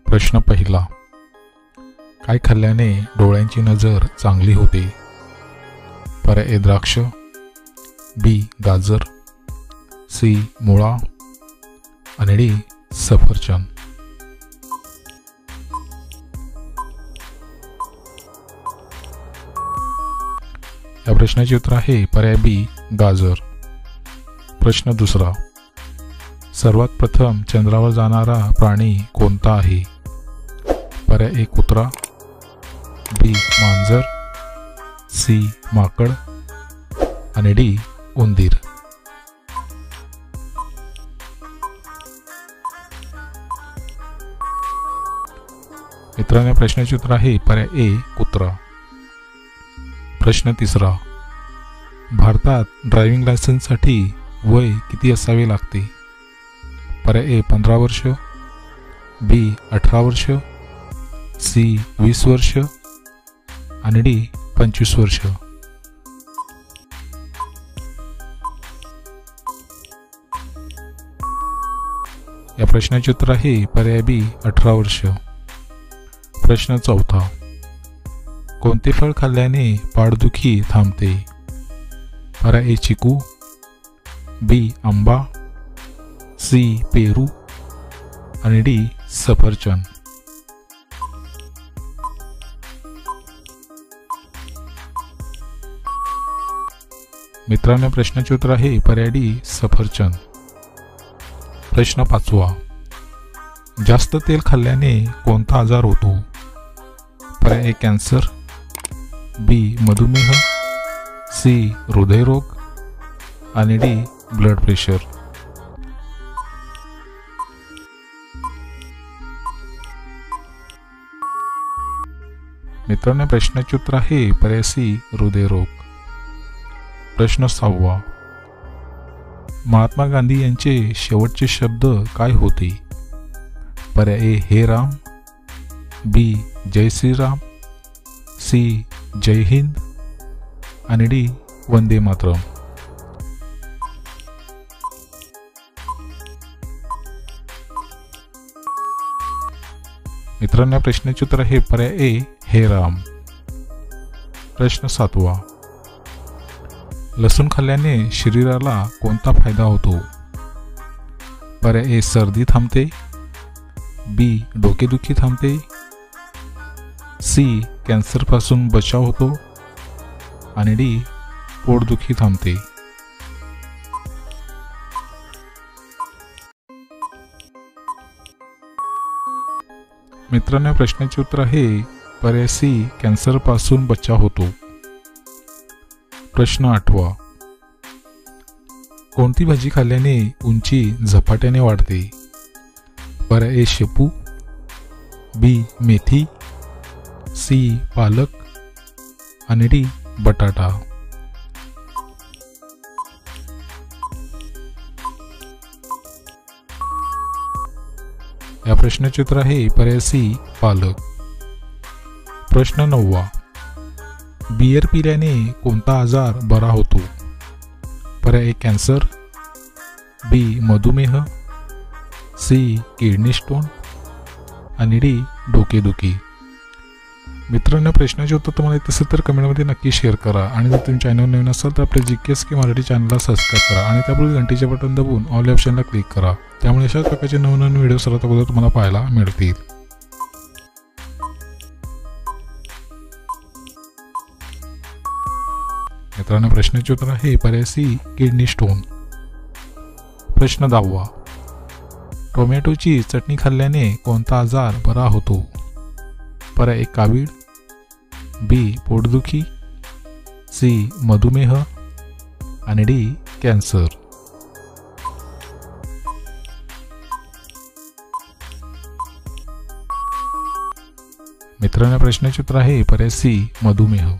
प्रश्न पहिला, काय खाल्ल्याने डोळ्यांची नजर चांगली होते? पर्याय ए द्राक्ष, बी गाजर, सी मुळा आणि डी सफरचंद. या प्रश्नाचे उत्तर आहे पर्याय बी गाजर. प्रश्न दुसरा, सर्वात प्रथम चंद्रावर जाणारा प्राणी कोणता आहे? पर्याय ए कुत्रा, बी मांजर, सी माकड आणि डी उंदीर. मित्रांनो, प्रश्नाचे उत्तर आहे पर्याय ए कुत्रा. प्रश्न तिसरा, भारतात ड्रायव्हिंग लायसन्ससाठी वय किती असावे लागते? पर्याय ए 15 वर्ष, बी 18 वर्ष, सी 20 वर्ष आणि डी 25 वर्ष. या प्रश्नाचे उत्तर आहे पर्याय बी 18 वर्ष. प्रश्न चौथा, कोणते फळ खाल्ल्याने पाठदुखी थांबते? पर्याय ए चिकू, बी आंबा, सी पेरू आणि डी सफरचंद. मित्रांनो, प्रश्नाचे उत्तर आहे पर्याय डी सफरचंद. प्रश्न पाचवा, जास्त तेल खाल्ल्याने कोणता आजार होतो? पर्याय ए कॅन्सर, बी मधुमेह, सी हृदयरोग आणि डी ब्लड प्रेशर. मित्रांनो, प्रश्नाचे उत्तर आहे पर्याय सी हृदयरोग. प्रश्न सहावा, महात्मा गांधी यांचे शेवटचे शब्द काय होते? पर्याय ए हे राम, बी जय श्रीराम, सी जय हिंद आणि डी वंदे मातरम. मित्रांनो, प्रश्नाचे उत्तर आहे पर्याय ए हे राम. प्रश्न सातवा, लसूण खाल्ल्याने शरीराला कोणता फायदा होतो? पर्याय ए सर्दी थांबते, बी डोकेदुखी थांबते, सी कॅन्सर पासून बचाव होतो आणि डी पोटदुखी थांबते. मित्रांनो, प्रश्नाचे उत्तर आहे पर्याय सी कॅन्सर पासून बचाव होतो. प्रश्न आठवा, कोणती भाजी खाल्ल्याने उंची झपाट्याने वाढते? पर्याय ए शेपू, बी मेथी, सी पालक आणि डी बटाटा. या प्रश्नाचे उत्तर आहे पर्याय सी पालक. प्रश्न नववा, बियर पिल्याने कोणता आजार बरा होतो? पर्याय ए कॅन्सर, बी मधुमेह, सी किडनी स्टोन आणि डी डोकेदुखी. मित्रांनो, प्रश्नाचे उत्तर तुम्हाला येत असेल तर कमेंटमध्ये नक्की शेअर करा आणि जर तुम्ही चॅनल नवीन असाल तर आपल्या GKSK मराठी चॅनलला सबस्क्राईब करा आणि त्यापूर्वी घंटीचे बटन दाबून ऑल ऑप्शनला क्लिक करा. त्यामुळे अशाच प्रकारचे नवनवीन व्हिडिओ सर्वात अगोदर तुम्हाला पाहायला मिळतील. मित्रांनो, प्रश्नाचे उत्तर आहे पर्याय सी किडनी स्टोन. प्रश्न 10वा, टोमॅटोची चटणी खाल्ल्याने कोणता आजार बरा होतो? पर्याय ए कावीळ, बी पोटदुखी, सी मधुमेह आणि डी कॅन्सर. मित्रांनो, प्रश्नाचे उत्तर आहे पर्याय सी मधुमेह.